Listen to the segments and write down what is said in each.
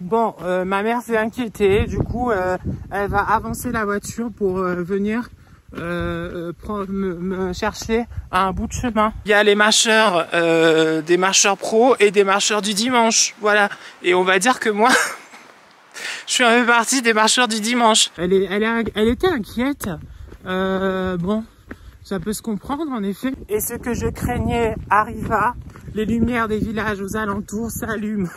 Bon, ma mère s'est inquiétée, du coup, elle va avancer la voiture pour venir me chercher à un bout de chemin. Il y a les marcheurs, des marcheurs pro et des marcheurs du dimanche, voilà. Et on va dire que moi, je suis un peu partie des marcheurs du dimanche. Elle était inquiète. Bon, ça peut se comprendre en effet. Et ce que je craignais arriva. Les lumières des villages aux alentours s'allument.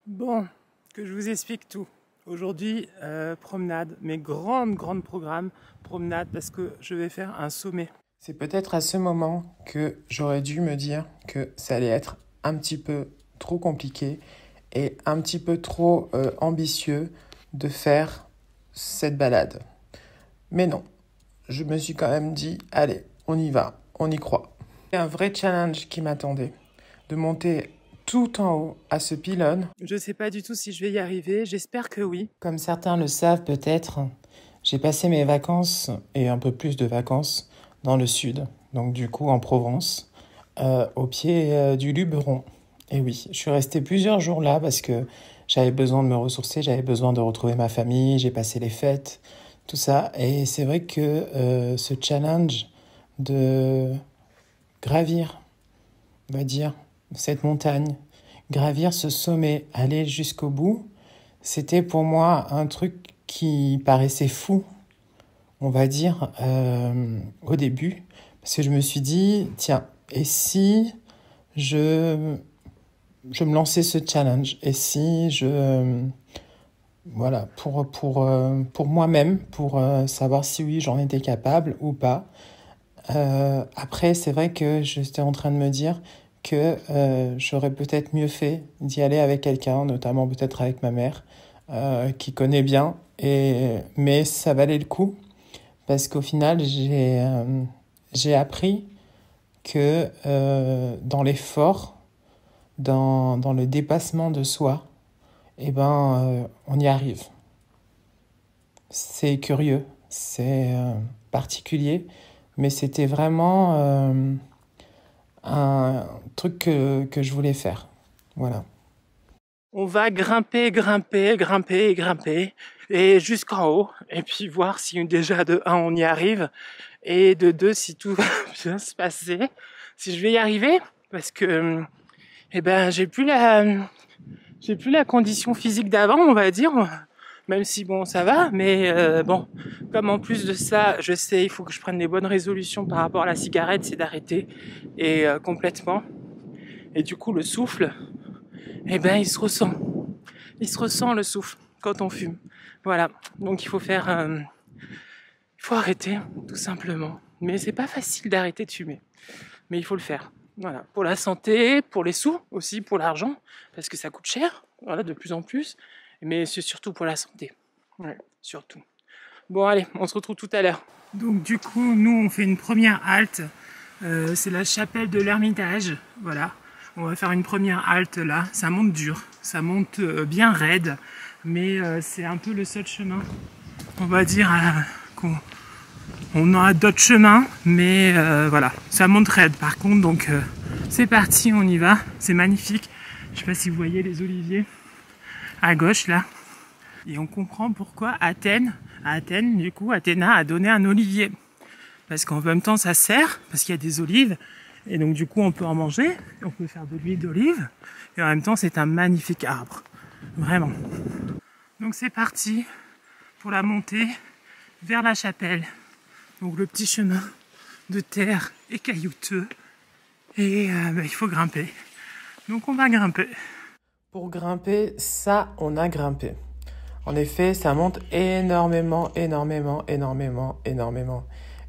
Bon, que je vous explique tout. Aujourd'hui, promenade, mais grand programme promenade parce que je vais faire un sommet. C'est peut-être à ce moment que j'aurais dû me dire que ça allait être un petit peu trop compliqué et un petit peu trop ambitieux de faire cette balade. Mais non, je me suis quand même dit, allez, on y va, on y croit. C'est un vrai challenge qui m'attendait, de monter tout en haut à ce pylône. Je ne sais pas du tout si je vais y arriver, j'espère que oui. Comme certains le savent peut-être, j'ai passé mes vacances et un peu plus de vacances dans le sud, donc du coup en Provence, au pied du Luberon. Et oui, je suis restée plusieurs jours là parce que j'avais besoin de me ressourcer, j'avais besoin de retrouver ma famille, j'ai passé les fêtes, tout ça. Et c'est vrai que ce challenge de gravir, on va dire, cette montagne, gravir ce sommet, aller jusqu'au bout, c'était pour moi un truc qui paraissait fou, on va dire, au début. Parce que je me suis dit, tiens, et si je me lançais ce challenge? Et si voilà, pour moi-même, pour savoir si oui, j'en étais capable ou pas. Après, c'est vrai que j'étais en train de me dire que j'aurais peut-être mieux fait d'y aller avec quelqu'un, notamment peut-être avec ma mère, qui connaît bien. Mais ça valait le coup, parce qu'au final, j'ai appris que dans l'effort, dans le dépassement de soi, eh ben, on y arrive. C'est curieux, c'est particulier, mais c'était vraiment un truc que je voulais faire. Voilà. On va grimper, et jusqu'en haut, et puis voir si déjà de 1 on y arrive, et de 2 si tout va bien se passer, si je vais y arriver, parce que eh ben j'ai plus la condition physique d'avant, on va dire, même si bon ça va, mais bon, comme en plus de ça, je sais, il faut que je prenne des bonnes résolutions par rapport à la cigarette, c'est d'arrêter et complètement. Et du coup le souffle, eh ben il se ressent le souffle quand on fume. Voilà, donc il faut arrêter tout simplement. Mais c'est pas facile d'arrêter de fumer, mais il faut le faire. Voilà, pour la santé, pour les sous aussi, pour l'argent, parce que ça coûte cher, voilà, de plus en plus, mais c'est surtout pour la santé, ouais, surtout. Bon allez, on se retrouve tout à l'heure. Donc du coup, nous on fait une première halte, c'est la chapelle de l'Ermitage, voilà. On va faire une première halte là, ça monte dur, ça monte bien raide, mais c'est un peu le seul chemin, on va dire, on aura d'autres chemins, mais voilà, ça monte raide par contre, donc c'est parti, on y va, c'est magnifique. Je sais pas si vous voyez les oliviers à gauche là, et on comprend pourquoi Athènes, du coup, Athéna a donné un olivier, parce qu'en même temps ça sert, parce qu'il y a des olives, et donc du coup on peut en manger, on peut faire de l'huile d'olive, et en même temps c'est un magnifique arbre, vraiment. Donc c'est parti pour la montée vers la chapelle. Donc le petit chemin de terre est caillouteux et il faut grimper. Donc on va grimper. Pour grimper, ça on a grimpé. En effet, ça monte énormément.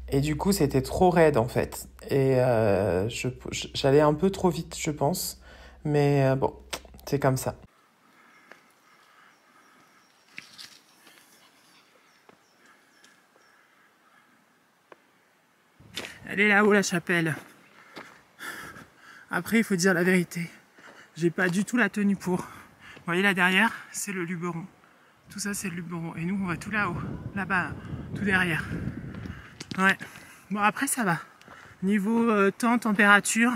Et du coup, c'était trop raide en fait. Et j'allais un peu trop vite, je pense. Mais bon, c'est comme ça. Elle est là-haut, la chapelle. Après, il faut dire la vérité. J'ai pas du tout la tenue pour. Vous voyez là derrière, c'est le Luberon. Tout ça, c'est le Luberon. Et nous, on va tout là-haut. Là-bas, tout derrière. Ouais. Bon, après, ça va. Niveau temps, température,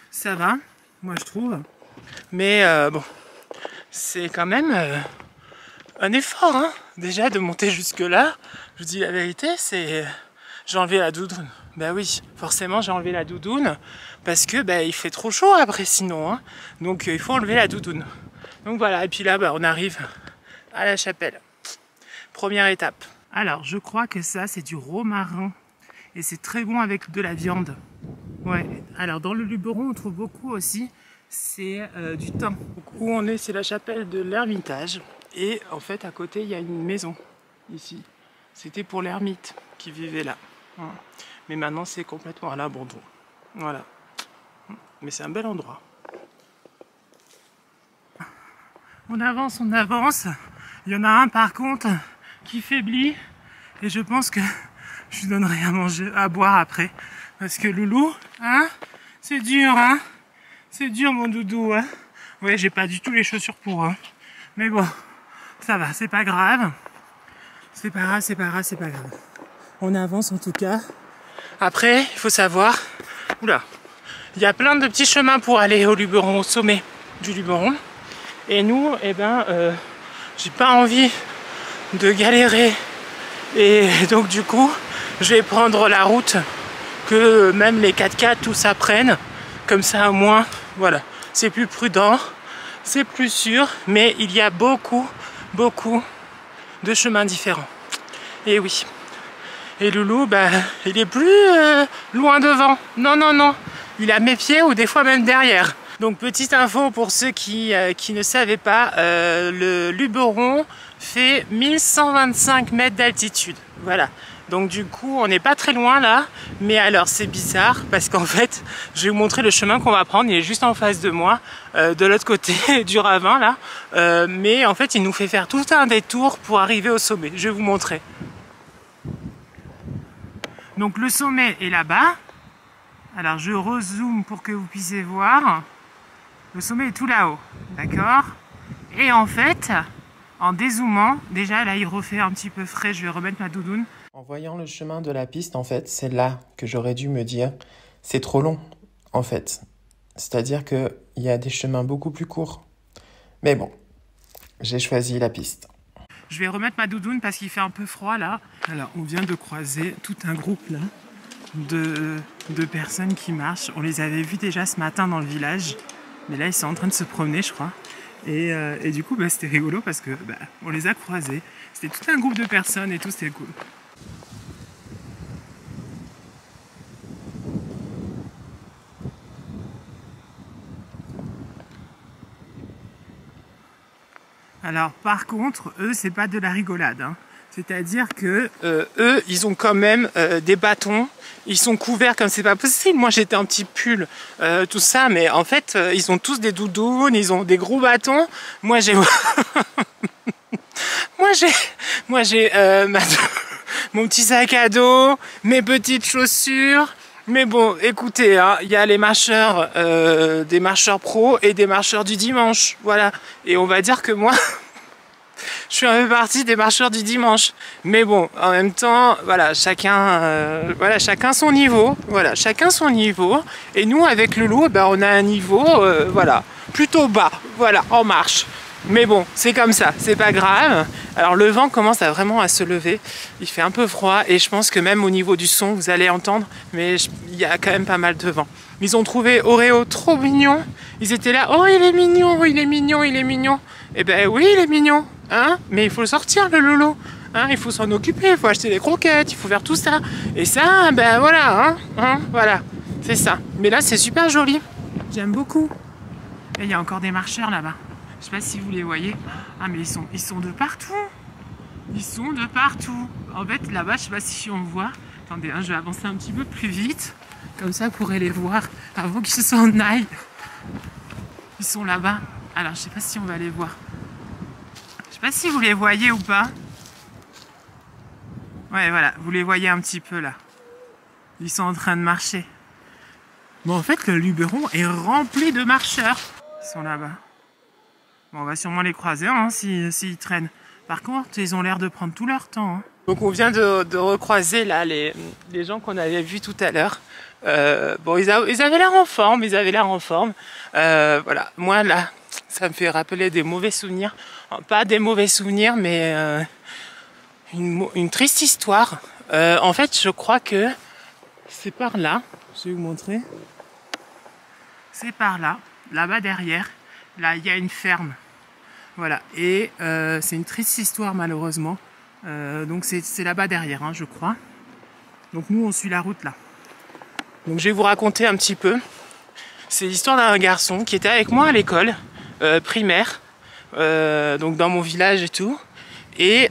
ça va, moi je trouve. Mais bon, c'est quand même un effort, hein, déjà de monter jusque là. Je vous dis la vérité, c'est... J'ai enlevé la doudoune. Bah oui, forcément j'ai enlevé la doudoune parce que il fait trop chaud après sinon, hein. Donc il faut enlever la doudoune. Donc voilà, et puis là on arrive à la chapelle. Première étape. Alors je crois que ça c'est du romarin et c'est très bon avec de la viande. Ouais, alors dans le Luberon on trouve beaucoup aussi, c'est du thym. Donc, où on est, c'est la chapelle de l'Ermitage et en fait à côté il y a une maison ici. C'était pour l'ermite qui vivait là. Mais maintenant c'est complètement à l'abandon. Voilà. Mais c'est un bel endroit. On avance, on avance. Il y en a un par contre qui faiblit. Et je pense que je lui donnerai à manger, à boire après. Parce que Loulou, hein, c'est dur, hein. C'est dur mon doudou, hein. Ouais, j'ai pas du tout les chaussures pour eux. Mais bon, ça va, c'est pas grave. C'est pas grave, c'est pas grave, c'est pas grave. On avance en tout cas. Après, il faut savoir, oula, il y a plein de petits chemins pour aller au Luberon, au sommet du Luberon. Et nous, j'ai pas envie de galérer. Et donc du coup, je vais prendre la route que même les 4x4, tout ça prennent. Comme ça au moins, voilà, c'est plus prudent, c'est plus sûr. Mais il y a beaucoup de chemins différents. Et oui. Et Loulou, il est plus loin devant. Non, non, non. Il est à mes pieds ou des fois même derrière. Donc petite info pour ceux qui ne savaient pas, le Luberon fait 1125 mètres d'altitude. Voilà. Donc du coup, on n'est pas très loin là. Mais alors c'est bizarre parce qu'en fait, je vais vous montrer le chemin qu'on va prendre. Il est juste en face de moi, de l'autre côté du ravin là. Mais en fait, il nous fait faire tout un détour pour arriver au sommet. Je vais vous montrer. Donc le sommet est là-bas. Alors je rezoome pour que vous puissiez voir. Le sommet est tout là-haut, d'accord? Et en fait, en dézoomant, déjà là il refait un petit peu frais, je vais remettre ma doudoune. En voyant le chemin de la piste, en fait, c'est là que j'aurais dû me dire, c'est trop long, en fait. C'est-à-dire qu'il y a des chemins beaucoup plus courts. Mais bon, j'ai choisi la piste. Je vais remettre ma doudoune parce qu'il fait un peu froid là. Alors on vient de croiser tout un groupe là de personnes qui marchent. On les avait vus déjà ce matin dans le village. Mais là ils sont en train de se promener je crois. Et du coup c'était rigolo parce que on les a croisés. C'était tout un groupe de personnes et tout, c'était cool. Alors par contre, eux, c'est pas de la rigolade, hein. C'est-à-dire que eux, ils ont quand même des bâtons, ils sont couverts comme c'est pas possible. Moi j'étais un petit pull, tout ça, mais en fait, ils ont tous des doudounes, ils ont des gros bâtons. Moi j'ai... moi j'ai mon petit sac à dos, mes petites chaussures. Mais bon, écoutez, hein, y a les marcheurs, des marcheurs pros et des marcheurs du dimanche, voilà. Et on va dire que moi, je suis un peu partie des marcheurs du dimanche. Mais bon, en même temps, voilà, chacun son niveau, voilà, chacun son niveau. Et nous, avec Loulou, on a un niveau, voilà, plutôt bas, voilà, en marche. Mais bon, c'est comme ça, c'est pas grave. Alors le vent commence vraiment à se lever, il fait un peu froid et je pense que même au niveau du son, vous allez entendre, mais il y a quand même pas mal de vent. Ils ont trouvé Oreo trop mignon, ils étaient là, oh il est mignon, il est mignon, il est mignon. Eh ben oui, il est mignon, hein, mais il faut le sortir le Lolo, hein, il faut s'en occuper, il faut acheter des croquettes, il faut faire tout ça. Et ça, voilà, voilà, c'est ça. Mais là c'est super joli, j'aime beaucoup. Et il y a encore des marcheurs là-bas. Je sais pas si vous les voyez. Ah mais ils sont de partout. Ils sont de partout. En fait là-bas, je sais pas si on voit. Attendez, je vais avancer un petit peu plus vite. Comme ça, vous pourrez les voir avant qu'ils s'en aillent. Ils sont là-bas. Alors, je sais pas si on va les voir. Je sais pas si vous les voyez ou pas. Ouais, voilà. Vous les voyez un petit peu là. Ils sont en train de marcher. Bon, en fait, le Luberon est rempli de marcheurs. Ils sont là-bas. Bon, on va sûrement les croiser hein, s'ils traînent. Par contre, ils ont l'air de prendre tout leur temps. Hein. Donc on vient de recroiser là les gens qu'on avait vus tout à l'heure. Bon, ils avaient l'air en forme, voilà, moi là, ça me fait rappeler des mauvais souvenirs. Pas des mauvais souvenirs, mais une triste histoire. En fait, je crois que c'est par là, je vais vous montrer. C'est par là, là-bas derrière. Là, il y a une ferme. Voilà, et c'est une triste histoire malheureusement. Donc c'est là-bas derrière, hein, je crois. Donc nous, on suit la route là. Donc je vais vous raconter un petit peu. C'est l'histoire d'un garçon qui était avec moi à l'école primaire, donc dans mon village et tout. Et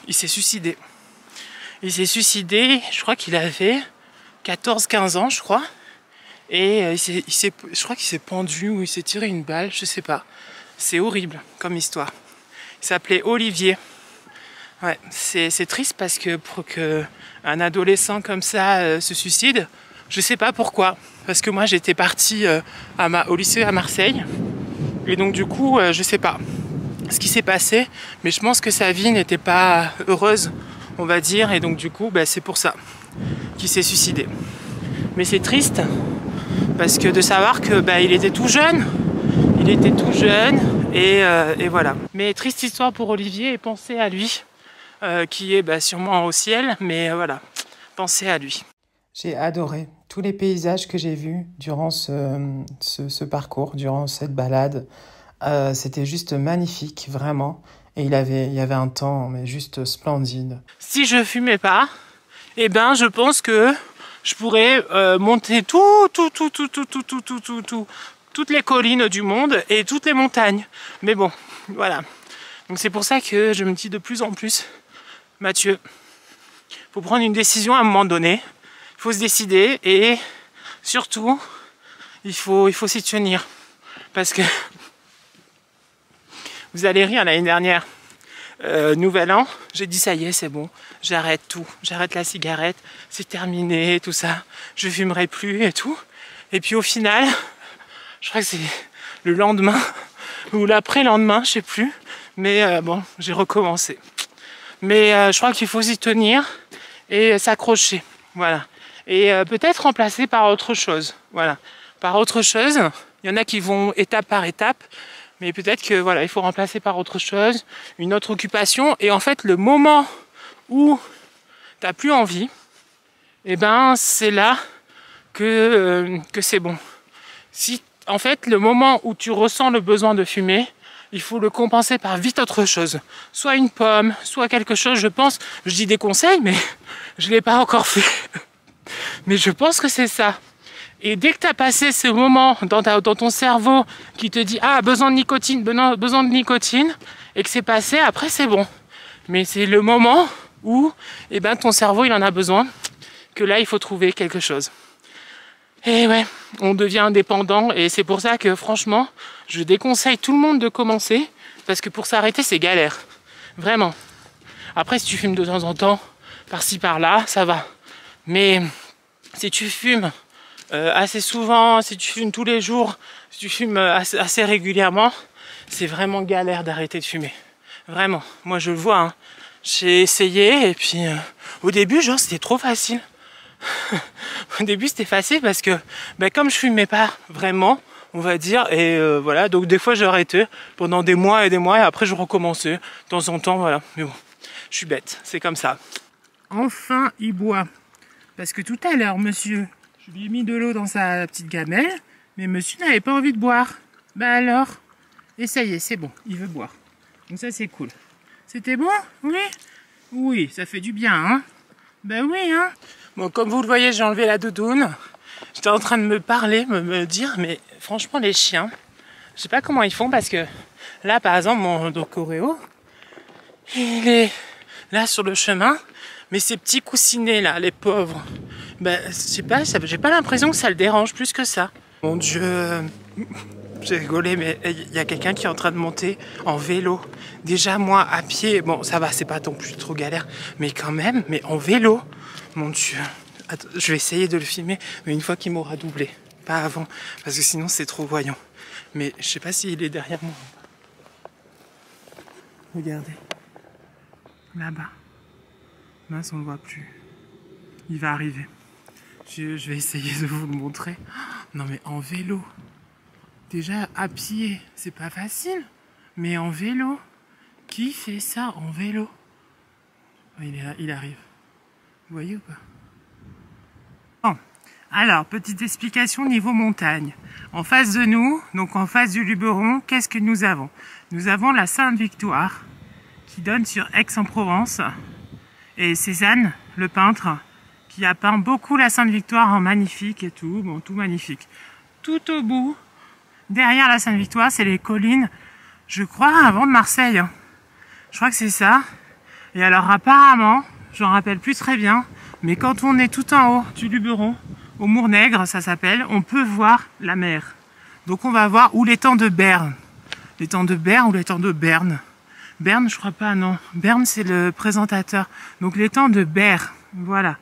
il s'est suicidé. Il s'est suicidé, je crois qu'il avait 14-15 ans, je crois. Et je crois qu'il s'est pendu ou il s'est tiré une balle, je sais pas. C'est horrible comme histoire. Il s'appelait Olivier. Ouais, c'est triste parce que pour qu'un adolescent comme ça se suicide, je sais pas pourquoi. Parce que moi j'étais partie au lycée à Marseille. Et donc du coup, je sais pas ce qui s'est passé. Mais je pense que sa vie n'était pas heureuse, on va dire. Et donc du coup, c'est pour ça qu'il s'est suicidé. Mais c'est triste parce que de savoir que il était tout jeune. Il était tout jeune et voilà. Mais triste histoire pour Olivier et pensez à lui. Qui est sûrement au ciel, mais voilà, pensez à lui. J'ai adoré tous les paysages que j'ai vus durant ce parcours, durant cette balade. C'était juste magnifique, vraiment. Et il y avait un temps mais juste splendide. Si je fumais pas, je pense que je pourrais monter toutes les collines du monde et toutes les montagnes. Mais bon, voilà. Donc c'est pour ça que je me dis de plus en plus, Mathieu, faut prendre une décision à un moment donné, il faut se décider et surtout, il faut s'y tenir. Parce que vous allez rire, l'année dernière, Nouvel An, j'ai dit ça y est, c'est bon, j'arrête tout, j'arrête la cigarette, c'est terminé, tout ça, je fumerai plus et tout. Et puis au final, je crois que c'est le lendemain ou l'après-lendemain, je sais plus, mais bon, j'ai recommencé. Mais je crois qu'il faut s'y tenir et s'accrocher, voilà. Et peut-être remplacer par autre chose, voilà. Par autre chose, il y en a qui vont étape par étape, mais peut-être que voilà, il faut remplacer par autre chose, une autre occupation. Et en fait, le moment où t'as plus envie, c'est là que c'est bon. Si en fait, le moment où tu ressens le besoin de fumer, il faut le compenser par vite autre chose. Soit une pomme, soit quelque chose, je pense. Je dis des conseils, mais je ne l'ai pas encore fait. Mais je pense que c'est ça. Et dès que tu as passé ce moment dans ton cerveau qui te dit « Ah, besoin de nicotine », et que c'est passé, après c'est bon. Mais c'est le moment où ton cerveau il en a besoin, que là il faut trouver quelque chose. Et ouais, on devient indépendant et c'est pour ça que franchement, je déconseille tout le monde de commencer parce que pour s'arrêter, c'est galère. Vraiment. Après, si tu fumes de temps en temps, par-ci, par-là, ça va. Mais si tu fumes assez souvent, si tu fumes tous les jours, si tu fumes assez régulièrement, c'est vraiment galère d'arrêter de fumer. Vraiment. Moi, je le vois. Hein. J'ai essayé et puis au début, c'était trop facile. Au début c'était facile parce que comme je fumais pas vraiment, on va dire, et voilà, donc des fois j'ai arrêté pendant des mois et après je recommençais de temps en temps, voilà, mais bon, je suis bête, c'est comme ça. Enfin il boit, parce que tout à l'heure monsieur, je lui ai mis de l'eau dans sa petite gamelle, mais monsieur n'avait pas envie de boire. Alors, et ça y est, c'est bon, il veut boire, donc ça c'est cool. C'était bon? Oui? Oui, ça fait du bien, hein? Oui, hein? Bon, comme vous le voyez, j'ai enlevé la doudoune. J'étais en train de me parler, me dire, mais franchement, les chiens, je sais pas comment ils font parce que là, par exemple, mon Coréo, il est là sur le chemin, mais ces petits coussinets là, les pauvres, je sais pas, j'ai pas l'impression que ça le dérange plus que ça. Mon Dieu, j'ai rigolé, mais il y a quelqu'un qui est en train de monter en vélo. Déjà, moi, à pied, bon, ça va, c'est pas non plus trop galère, mais quand même, mais en vélo. Mon Dieu, attends, je vais essayer de le filmer, mais une fois qu'il m'aura doublé, pas avant, parce que sinon c'est trop voyant. Mais je sais pas s'il est derrière moi. Regardez, là-bas. Mince, on ne le voit plus. Il va arriver. Je vais essayer de vous le montrer. Non mais en vélo. Déjà à pied, c'est pas facile. Mais en vélo, qui fait ça en vélo? Il est là, il arrive. Vous voyez ou pas? Bon. Alors, petite explication niveau montagne. En face de nous, donc en face du Luberon, qu'est-ce que nous avons? Nous avons la Sainte-Victoire qui donne sur Aix-en-Provence. Et Cézanne, le peintre, qui a peint beaucoup la Sainte-Victoire en magnifique et tout, bon, tout magnifique. Tout au bout, derrière la Sainte-Victoire, c'est les collines, je crois, avant de Marseille. Je crois que c'est ça. Et alors apparemment, je ne me rappelle plus très bien, mais quand on est tout en haut du Luberon, au Mournègre, ça s'appelle, on peut voir la mer. Donc on va voir, ou l'étang de Berne. L'étang de Berne ou l'étang de Berne. Berne, je crois pas, non. Berne, c'est le présentateur. Donc l'étang de Berne, voilà.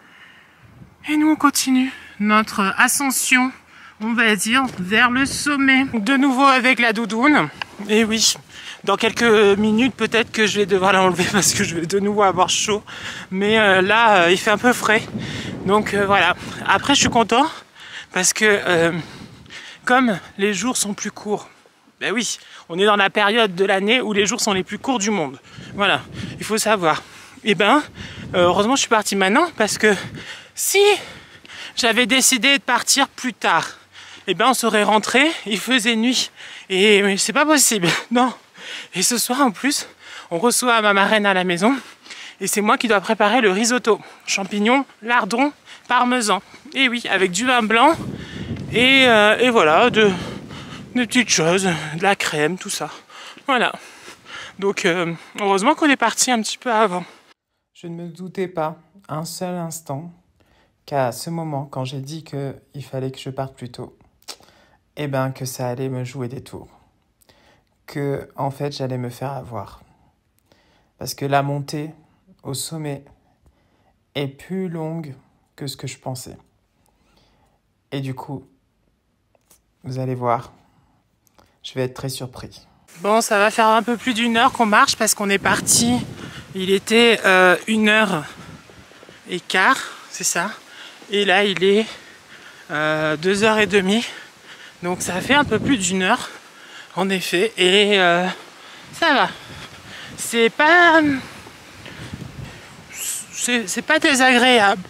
Et nous, on continue notre ascension, on va dire, vers le sommet. De nouveau avec la doudoune. Et oui, dans quelques minutes, peut-être que je vais devoir l'enlever parce que je vais de nouveau avoir chaud. Mais là, il fait un peu frais. Donc voilà. Après, je suis content parce que comme les jours sont plus courts, ben oui, on est dans la période de l'année où les jours sont les plus courts du monde. Voilà, il faut savoir. Et ben, heureusement, je suis parti maintenant parce que si j'avais décidé de partir plus tard, eh ben on serait rentré, il faisait nuit. Et c'est pas possible, non. Et ce soir, en plus, on reçoit ma marraine à la maison. Et c'est moi qui dois préparer le risotto. Champignons, lardons, parmesan. Et oui, avec du vin blanc. Et voilà, des petites choses, de la crème, tout ça. Voilà. Donc, heureusement qu'on est parti un petit peu avant. Je ne me doutais pas un seul instant qu'à ce moment, quand j'ai dit qu'il fallait que je parte plus tôt, eh ben que ça allait me jouer des tours. Que, en fait, j'allais me faire avoir. Parce que la montée au sommet est plus longue que ce que je pensais. Et du coup, vous allez voir, je vais être très surpris. Bon, ça va faire un peu plus d'une heure qu'on marche parce qu'on est parti. Il était 1h15, c'est ça. Et là, il est 2h30. Donc ça fait un peu plus d'une heure, en effet. Et ça va. C'est pas désagréable.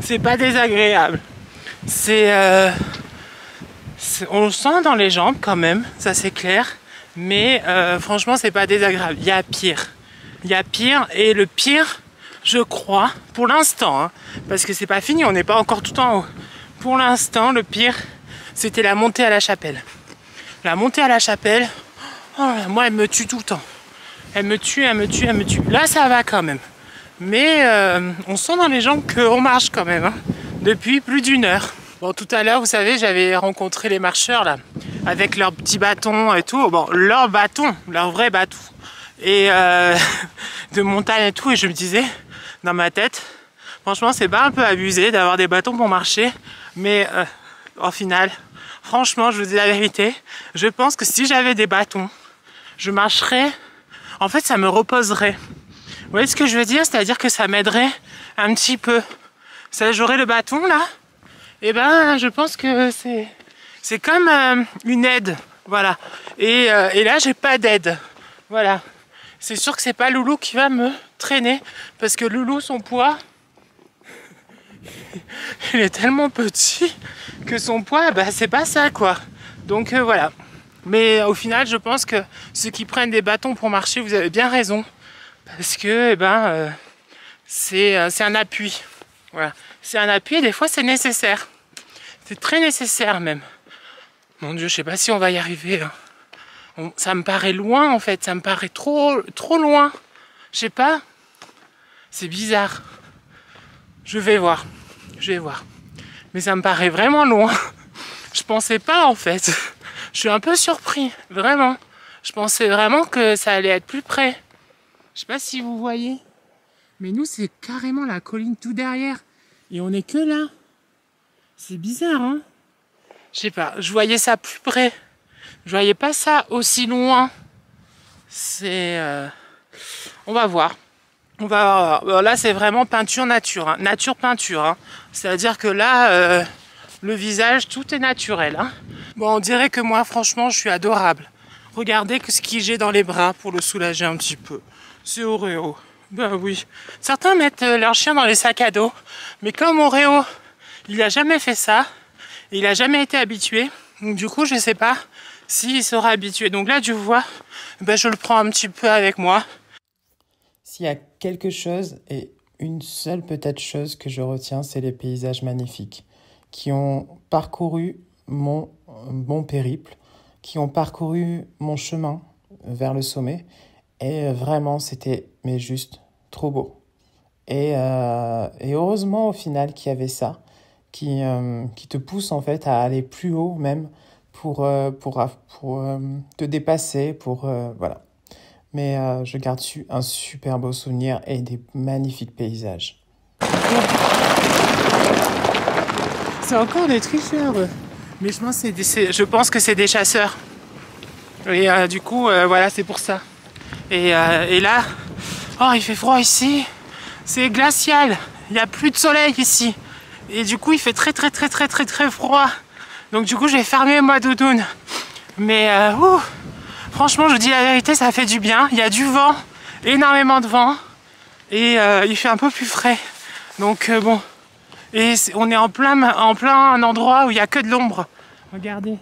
C'est pas désagréable. On le sent dans les jambes quand même, ça c'est clair. Mais franchement, c'est pas désagréable. Il y a pire. Il y a pire. Et le pire, je crois, pour l'instant, hein, parce que c'est pas fini, on n'est pas encore tout en haut. Pour l'instant, le pire, c'était la montée à la chapelle. La montée à la chapelle, oh, moi, elle me tue tout le temps. Elle me tue, elle me tue, elle me tue. Là, ça va quand même. Mais on sent dans les jambes qu'on marche quand même, hein, depuis plus d'une heure. Bon, tout à l'heure, vous savez, j'avais rencontré les marcheurs, là, avec leurs petits bâtons et tout. Bon, leurs bâtons, leurs vrais bâtons. Et de montagne et tout. Et je me disais, dans ma tête, franchement, c'est pas un peu abusé d'avoir des bâtons pour marcher. Mais au final, franchement, je vous dis la vérité, je pense que si j'avais des bâtons, je marcherais, en fait, ça me reposerait. Vous voyez ce que je veux dire? C'est-à-dire que ça m'aiderait un petit peu. Ça, j'aurais le bâton, là, et ben, je pense que c'est comme une aide, voilà. Et là, j'ai pas d'aide, voilà. C'est sûr que c'est pas Loulou qui va me traîner, parce que Loulou, son poids, il est tellement petit que son poids, bah, c'est pas ça, quoi. Donc voilà. Mais au final, je pense que ceux qui prennent des bâtons pour marcher, vous avez bien raison, parce que c'est un appui. Voilà, c'est un appui et des fois c'est nécessaire. C'est très nécessaire même. Mon Dieu, je sais pas si on va y arriver. Hein. Ça me paraît loin en fait, ça me paraît trop loin. Je sais pas. C'est bizarre. Je vais voir. Mais ça me paraît vraiment loin. Je pensais pas en fait. Je suis un peu surpris, vraiment. Je pensais vraiment que ça allait être plus près. Je sais pas si vous voyez. Mais nous, c'est carrément la colline tout derrière. Et on est que là. C'est bizarre, hein? Je sais pas, je voyais ça plus près. Je voyais pas ça aussi loin. On va voir. On va voir. Là, c'est vraiment peinture nature, hein. Nature peinture, hein. C'est-à-dire que là, le visage, tout est naturel, hein. Bon, on dirait que moi, franchement, je suis adorable. Regardez ce que j'ai dans les bras pour le soulager un petit peu. C'est Oreo. Ben oui. Certains mettent leur chien dans les sacs à dos. Mais comme Oreo, il n'a jamais fait ça. Il n'a jamais été habitué. Donc du coup, je ne sais pas s'il sera habitué. Donc là, tu vois, ben, je le prends un petit peu avec moi. S'il y a quelque chose, et une seule peut-être chose que je retiens, c'est les paysages magnifiques qui ont parcouru mon périple, qui ont parcouru mon chemin vers le sommet. Et vraiment, c'était mais juste trop beau. Et heureusement, au final, qu'il y avait ça, qui te pousse en fait à aller plus haut même pour te dépasser, voilà. Mais je garde un super beau souvenir et des magnifiques paysages. C'est encore des tricheurs. Mais je pense que c'est des chasseurs. Et du coup, voilà, c'est pour ça. Et là, oh, il fait froid ici. C'est glacial. Il n'y a plus de soleil ici. Et du coup, il fait très froid. Donc du coup, j'ai fermé ma doudoune. Mais franchement, je vous dis la vérité, ça fait du bien. Il y a du vent, énormément de vent. Et il fait un peu plus frais. Donc bon. Et on est en plein endroit où il n'y a que de l'ombre. Regardez.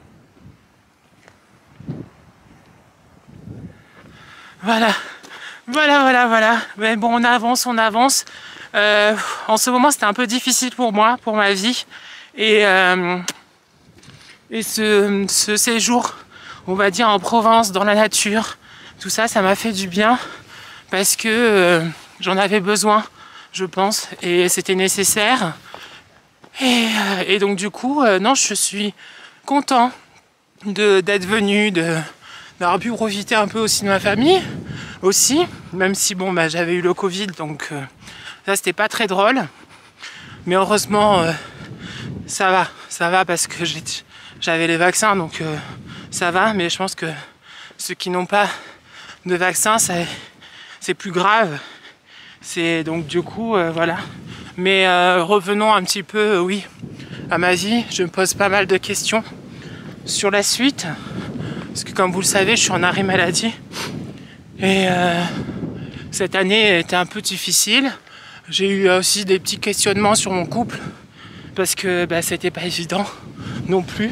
Voilà. Mais bon, on avance. En ce moment, c'était un peu difficile pour moi, pour ma vie. Et ce séjour, on va dire en Provence, dans la nature, tout ça, ça m'a fait du bien. Parce que j'en avais besoin, je pense. Et c'était nécessaire. Et donc du coup, non, je suis content d'être venu, d'avoir pu profiter un peu aussi de ma famille, aussi, même si bon, bah, j'avais eu le Covid, donc ça c'était pas très drôle. Mais heureusement, ça va parce que j'avais les vaccins, donc ça va. Mais je pense que ceux qui n'ont pas de vaccin, c'est plus grave. Donc du coup, voilà. Mais revenons un petit peu, oui, à ma vie. Je me pose pas mal de questions sur la suite. Parce que comme vous le savez, je suis en arrêt maladie. Et cette année était un peu difficile. J'ai eu aussi des petits questionnements sur mon couple. Parce que bah, c'était pas évident non plus.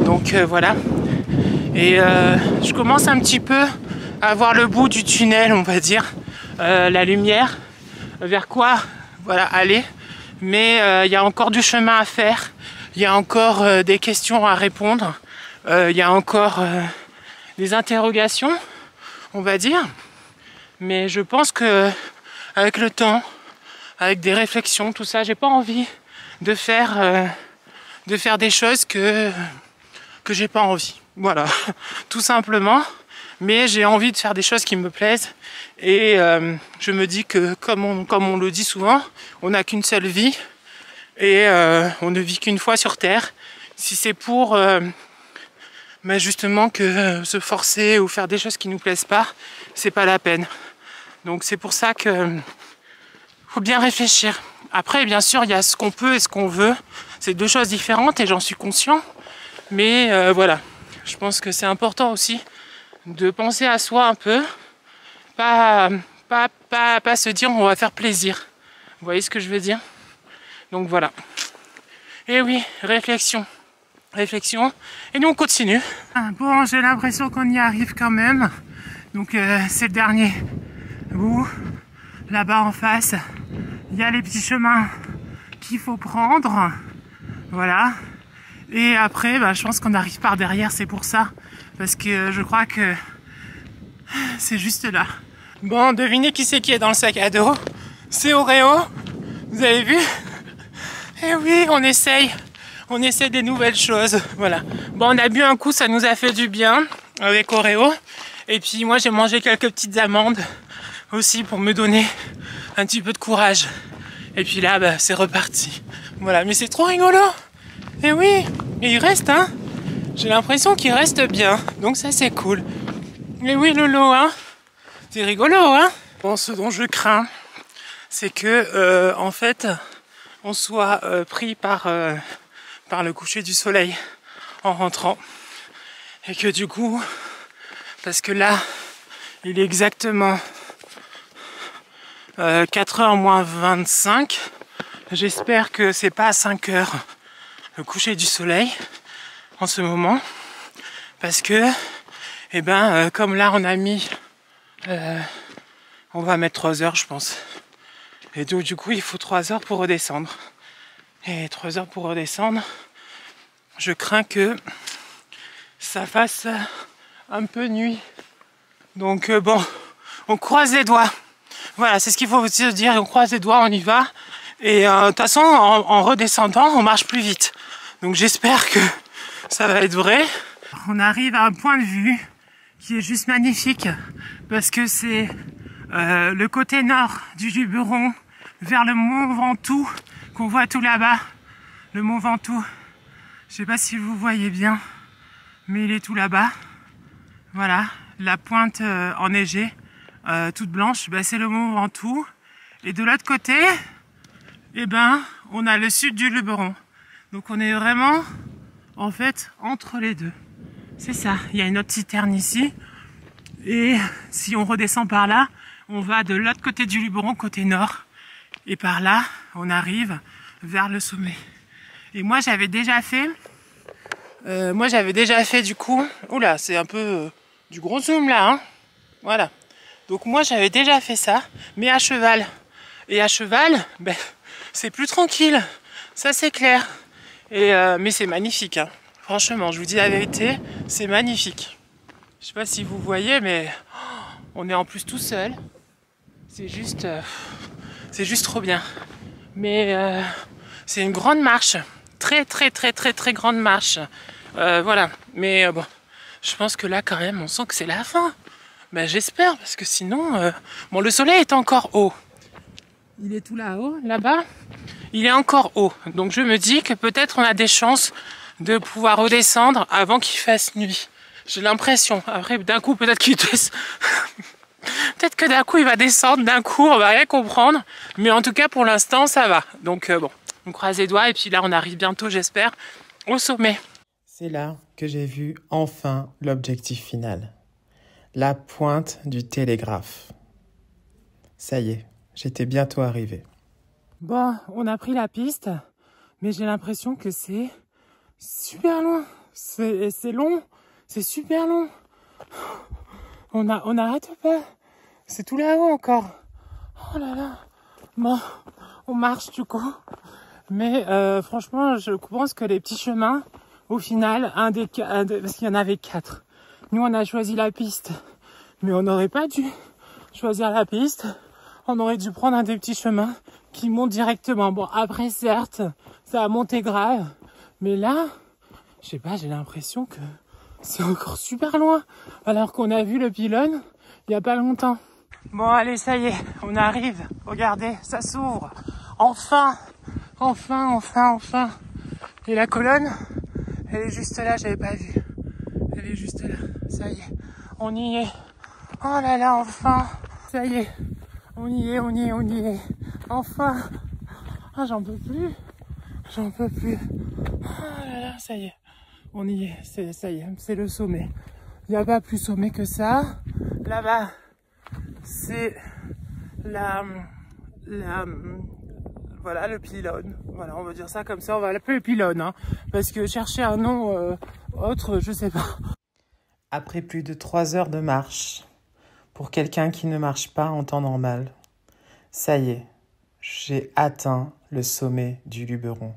Donc voilà. Et je commence un petit peu à voir le bout du tunnel, on va dire. La lumière. Vers quoi voilà, aller. Mais il y a encore du chemin à faire. Il y a encore des questions à répondre. Il y a encore des interrogations, on va dire. Mais je pense que avec le temps, avec des réflexions, tout ça, j'ai pas envie de faire des choses que j'ai pas envie. Voilà, tout simplement. Mais j'ai envie de faire des choses qui me plaisent. Et je me dis que, comme on le dit souvent, on n'a qu'une seule vie. Et on ne vit qu'une fois sur Terre. Si c'est pour mais justement que se forcer ou faire des choses qui ne nous plaisent pas, c'est pas la peine. Donc c'est pour ça que faut bien réfléchir. Après, bien sûr, il y a ce qu'on peut et ce qu'on veut. C'est deux choses différentes et j'en suis conscient. Mais voilà, je pense que c'est important aussi de penser à soi un peu. Pas se dire on va faire plaisir. Vous voyez ce que je veux dire? Donc voilà. Et oui, réflexion. Et nous on continue. Bon, j'ai l'impression qu'on y arrive quand même. Donc c'est le dernier bout. Là-bas en face, il y a les petits chemins qu'il faut prendre. Voilà. Et après, bah, je pense qu'on arrive par derrière, c'est pour ça. Parce que je crois que c'est juste là. Bon, devinez qui c'est qui est dans le sac à dos? C'est Oreo. Vous avez vu? Eh oui, on essaye des nouvelles choses. Voilà. Bon, on a bu un coup, ça nous a fait du bien avec Oreo. Et puis moi, j'ai mangé quelques petites amandes aussi pour me donner un petit peu de courage. Et puis là, bah, c'est reparti. Voilà, mais c'est trop rigolo. Eh oui, et il reste, hein. J'ai l'impression qu'il reste bien. Donc ça, c'est cool. Mais oui, Lolo, hein. C'est rigolo, hein. Bon, ce dont je crains, c'est que en fait, on soit pris par le coucher du soleil en rentrant. Et que du coup, parce que là, il est exactement 4h moins 25. J'espère que c'est pas à 5h le coucher du soleil en ce moment. Parce que, eh ben, comme là on a mis, on va mettre 3 heures je pense. Et donc du coup il faut 3 heures pour redescendre. Et 3 heures pour redescendre, je crains que ça fasse un peu nuit. Donc bon, on croise les doigts. Voilà, c'est ce qu'il faut se dire, on croise les doigts, on y va. Et de toute façon, en redescendant, on marche plus vite. Donc j'espère que ça va être vrai. On arrive à un point de vue qui est juste magnifique parce que c'est le côté nord du Luberon vers le mont Ventoux qu'on voit tout là-bas. Le mont Ventoux, je sais pas si vous voyez bien, mais il est tout là-bas. Voilà, la pointe enneigée, toute blanche, ben, c'est le mont Ventoux. Et de l'autre côté, eh ben, on a le sud du Luberon. Donc on est vraiment, en fait, entre les deux. C'est ça, il y a une autre citerne ici. Et si on redescend par là, on va de l'autre côté du Luberon, côté nord. Et par là, on arrive vers le sommet. Et moi, j'avais déjà fait du coup... Oula, c'est un peu du gros zoom là, hein. Voilà. Donc moi, j'avais déjà fait ça, mais à cheval. Et à cheval, ben, c'est plus tranquille. Ça, c'est clair. Et mais c'est magnifique, hein. Franchement, je vous dis la vérité, c'est magnifique. Je sais pas si vous voyez, mais on est en plus tout seul. C'est juste trop bien. Mais c'est une grande marche, très grande marche. Voilà. Mais bon, je pense que là quand même, on sent que c'est la fin. Ben j'espère, parce que sinon, bon, le soleil est encore haut. Il est tout là-haut, là-bas. Il est encore haut. Donc je me dis que peut-être on a des chances de pouvoir redescendre avant qu'il fasse nuit. J'ai l'impression. Après, d'un coup, peut-être peut-être que d'un coup, il va descendre. D'un coup, on va rien comprendre. Mais en tout cas, pour l'instant, ça va. Donc bon, on croise les doigts. Et puis là, on arrive bientôt, j'espère, au sommet. C'est là que j'ai vu enfin l'objectif final. La pointe du télégraphe. Ça y est, j'étais bientôt arrivé. Bon, on a pris la piste, mais j'ai l'impression que c'est super loin. C'est long, c'est super long. On n'arrête pas. C'est tout là-haut encore. Oh là là. Bon, on marche du coup. Mais franchement, je pense que les petits chemins, au final, parce qu'il y en avait 4. Nous, on a choisi la piste. Mais on n'aurait pas dû choisir la piste. On aurait dû prendre un des petits chemins qui monte directement. Bon, après, certes, ça a monté grave. Mais là, je sais pas, j'ai l'impression que c'est encore super loin. Alors qu'on a vu le pylône il y a pas longtemps. Bon, allez, ça y est, on arrive. Regardez, ça s'ouvre. Enfin. Et la colonne, elle est juste là, j'avais pas vu. Elle est juste là. Ça y est, on y est. Oh là là, enfin. Ça y est. On y est. Enfin. Ah, j'en peux plus. Oh là là, ça y est. On y est. Ça y est, c'est le sommet. Il n'y a pas plus sommet que ça. Là-bas, c'est voilà, le pylône. Voilà, on va dire ça comme ça. On va l'appeler le pylône, hein, parce que chercher un nom autre, je sais pas. Après plus de 3 heures de marche, pour quelqu'un qui ne marche pas en temps normal, ça y est, j'ai atteint le sommet du Luberon.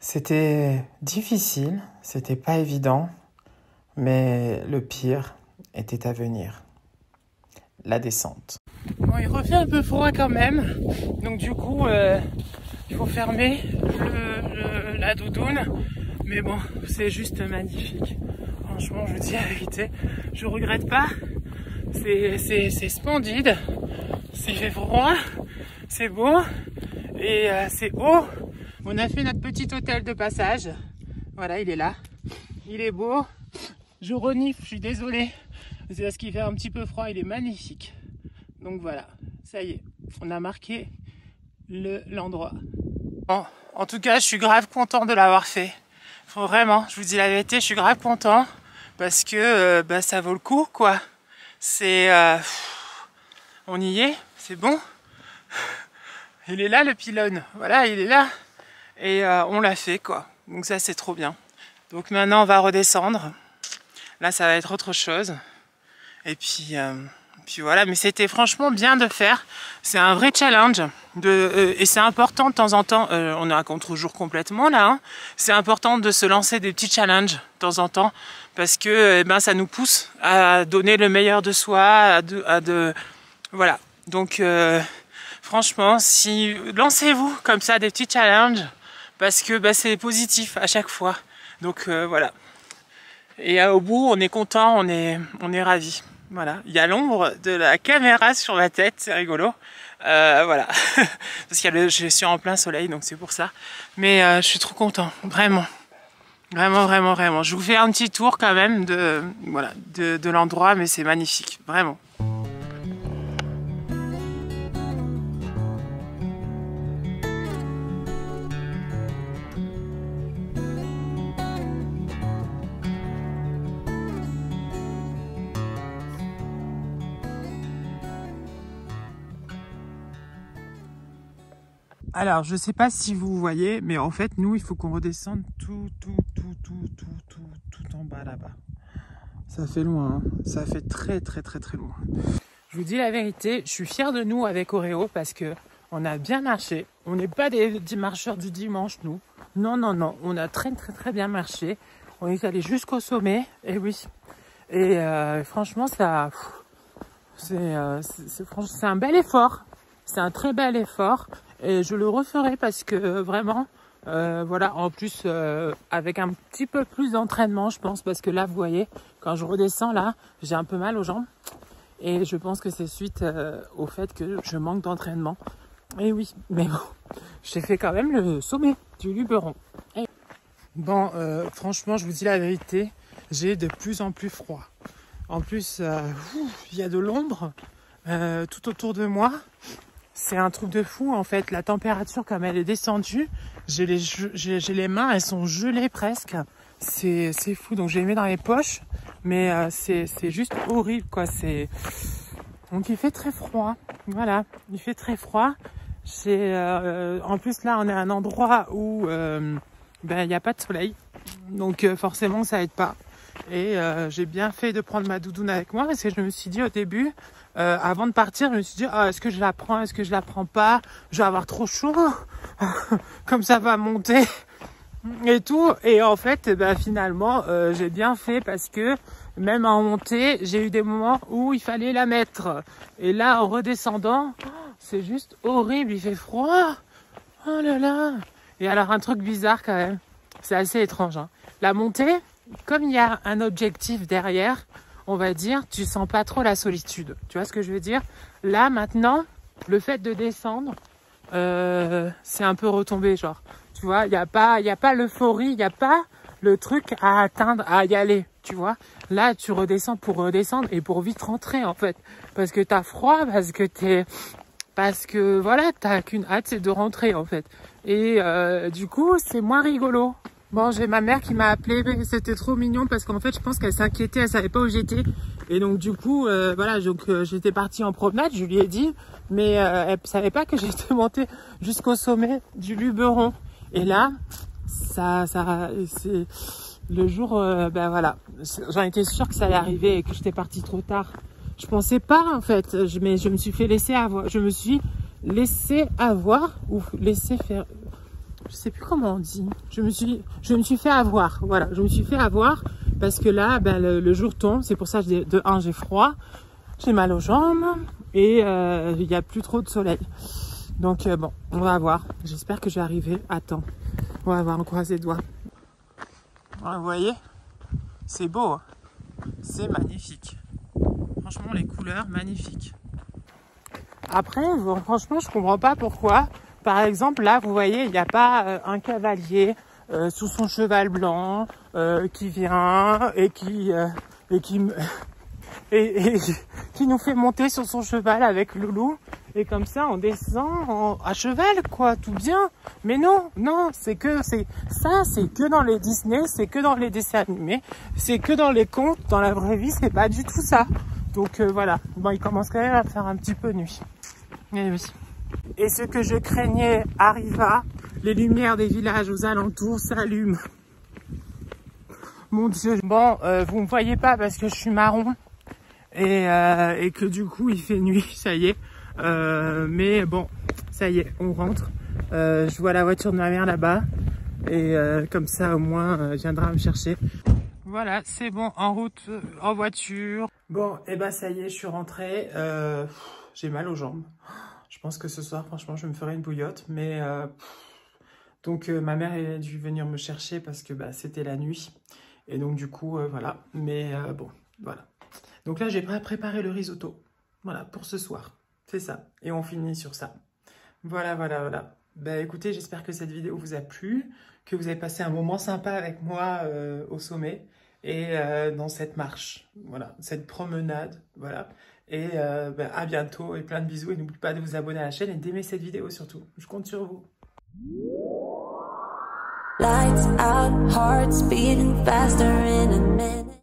C'était difficile, c'était pas évident, mais le pire était à venir. La descente. Bon, il refait un peu froid quand même, donc du coup, il faut fermer la doudoune, mais bon, c'est juste magnifique. Franchement, je vous dis la vérité, je regrette pas. C'est splendide, c'est fait froid, c'est beau et c'est haut. On a fait notre petit hôtel de passage. Voilà, il est là. Il est beau. Je renifle, je suis désolé. C'est parce qu'il fait un petit peu froid, il est magnifique. Donc voilà, ça y est, on a marqué l'endroit. Bon, en tout cas, je suis grave content de l'avoir fait. Vraiment, je vous dis la vérité, je suis grave content parce que ça vaut le coup, quoi. C'est... on y est, c'est bon. Il est là, le pylône. Voilà, il est là. Et on l'a fait, quoi. Donc ça, c'est trop bien. Donc maintenant, on va redescendre. Là, ça va être autre chose. Et puis voilà. Mais c'était franchement bien de faire. C'est un vrai challenge. Et c'est important de temps en temps. On est à contre-jour complètement, là. Hein. C'est important de se lancer des petits challenges de temps en temps. Parce que ça nous pousse à donner le meilleur de soi. Voilà. Donc, franchement, lancez-vous comme ça des petits challenges. Parce que c'est positif à chaque fois. Donc, voilà. Et au bout, on est content, on est ravis. Voilà, il y a l'ombre de la caméra sur ma tête, c'est rigolo. Voilà, parce que je suis en plein soleil, donc c'est pour ça. Mais je suis trop content, vraiment. Vraiment, vraiment, vraiment. Je vous fais un petit tour quand même de l'endroit, mais c'est magnifique, vraiment. Alors, je sais pas si vous voyez, mais en fait, nous, il faut qu'on redescende tout en bas là-bas. Ça fait loin, hein. Ça fait très loin. Je vous dis la vérité, je suis fière de nous avec Oreo parce que on a bien marché. On n'est pas des marcheurs du dimanche, nous. Non, on a très bien marché. On est allé jusqu'au sommet, et oui. Et franchement, c'est un bel effort. C'est un très bel effort. Et je le referai parce que vraiment, voilà, en plus avec un petit peu plus d'entraînement, je pense, parce que là, vous voyez, quand je redescends là, j'ai un peu mal aux jambes. Et je pense que c'est suite au fait que je manque d'entraînement. Et oui, mais bon, j'ai fait quand même le sommet du Luberon. Et... Bon, franchement, je vous dis la vérité, j'ai de plus en plus froid. En plus, il y a de l'ombre tout autour de moi. C'est un truc de fou en fait, la température comme elle est descendue, j'ai les mains, elles sont gelées presque, c'est fou, donc j'ai mis dans les poches, mais c'est juste horrible quoi, donc il fait très froid, voilà, il fait très froid, en plus là on est à un endroit où il n'y a pas de soleil, donc forcément ça aide pas, et j'ai bien fait de prendre ma doudoune avec moi parce que je me suis dit au début, avant de partir, je me suis dit, est-ce que je la prends, est-ce que je la prends pas? Je vais avoir trop chaud, comme ça va monter et tout. Et en fait, finalement, j'ai bien fait parce que même en montée, j'ai eu des moments où il fallait la mettre. Et là, en redescendant, c'est juste horrible, il fait froid. Oh là là. Et alors, un truc bizarre quand même, c'est assez étrange. Hein. La montée, comme il y a un objectif derrière, on va dire, tu sens pas trop la solitude. Tu vois ce que je veux dire? Là, maintenant, le fait de descendre, c'est un peu retombé, genre. Tu vois, il n'y a pas l'euphorie, il n'y a pas le truc à atteindre, à y aller, tu vois. Là, tu redescends pour redescendre et pour vite rentrer, en fait. Parce que t'as froid, parce que voilà, t'as qu'une hâte, c'est de rentrer, en fait. Et du coup, c'est moins rigolo. Bon, j'ai ma mère qui m'a appelé, c'était trop mignon parce qu'en fait, je pense qu'elle s'inquiétait, elle savait pas où j'étais. Et donc, du coup, voilà, donc j'étais partie en promenade, je lui ai dit, mais elle savait pas que j'étais montée jusqu'au sommet du Luberon. Et là, c'est le jour, voilà, j'en étais sûre que ça allait arriver et que j'étais partie trop tard. Je pensais pas, en fait, mais je me suis fait laisser avoir, je me suis laissé avoir ou laisser faire. Je sais plus comment on dit. Je me suis fait avoir. Voilà, je me suis fait avoir parce que là, le jour tombe. C'est pour ça que de un, j'ai froid, j'ai mal aux jambes et il n'y a plus trop de soleil. Donc bon, on va voir. J'espère que je vais arriver à temps. On va voir, on croise les doigts. Vous voyez, c'est beau, hein, c'est magnifique. Franchement, les couleurs magnifiques. Après, franchement, je comprends pas pourquoi. Par exemple, là, vous voyez, il n'y a pas un cavalier, sur son cheval blanc, qui vient et qui nous fait monter sur son cheval avec Loulou. Et comme ça, on descend à cheval, quoi, tout bien. Mais non, c'est que dans les Disney, c'est que dans les dessins animés, c'est que dans les contes, dans la vraie vie, c'est pas du tout ça. Donc voilà, bon, il commence quand même à faire un petit peu nuit. Et oui. Et ce que je craignais arriva, les lumières des villages aux alentours s'allument. Mon Dieu, bon, vous me voyez pas parce que je suis marron et que du coup il fait nuit, ça y est. Mais bon, ça y est, on rentre. Je vois la voiture de ma mère là-bas et comme ça au moins elle viendra me chercher. Voilà, c'est bon, en route, en voiture. Bon, et ben ça y est, je suis rentrée. J'ai mal aux jambes. Je pense que ce soir, franchement, je me ferai une bouillotte. Mais donc ma mère est dû venir me chercher parce que bah, c'était la nuit. Et donc du coup, voilà. Mais bon, voilà. Donc là, j'ai préparé le risotto. Voilà, pour ce soir. C'est ça. Et on finit sur ça. Voilà. Ben écoutez, j'espère que cette vidéo vous a plu, que vous avez passé un moment sympa avec moi au sommet et dans cette marche. Voilà, cette promenade. Voilà. Et ben, à bientôt et plein de bisous. Et n'oubliez pas de vous abonner à la chaîne et d'aimer cette vidéo surtout. Je compte sur vous. Lights out, hearts beating faster in a minute.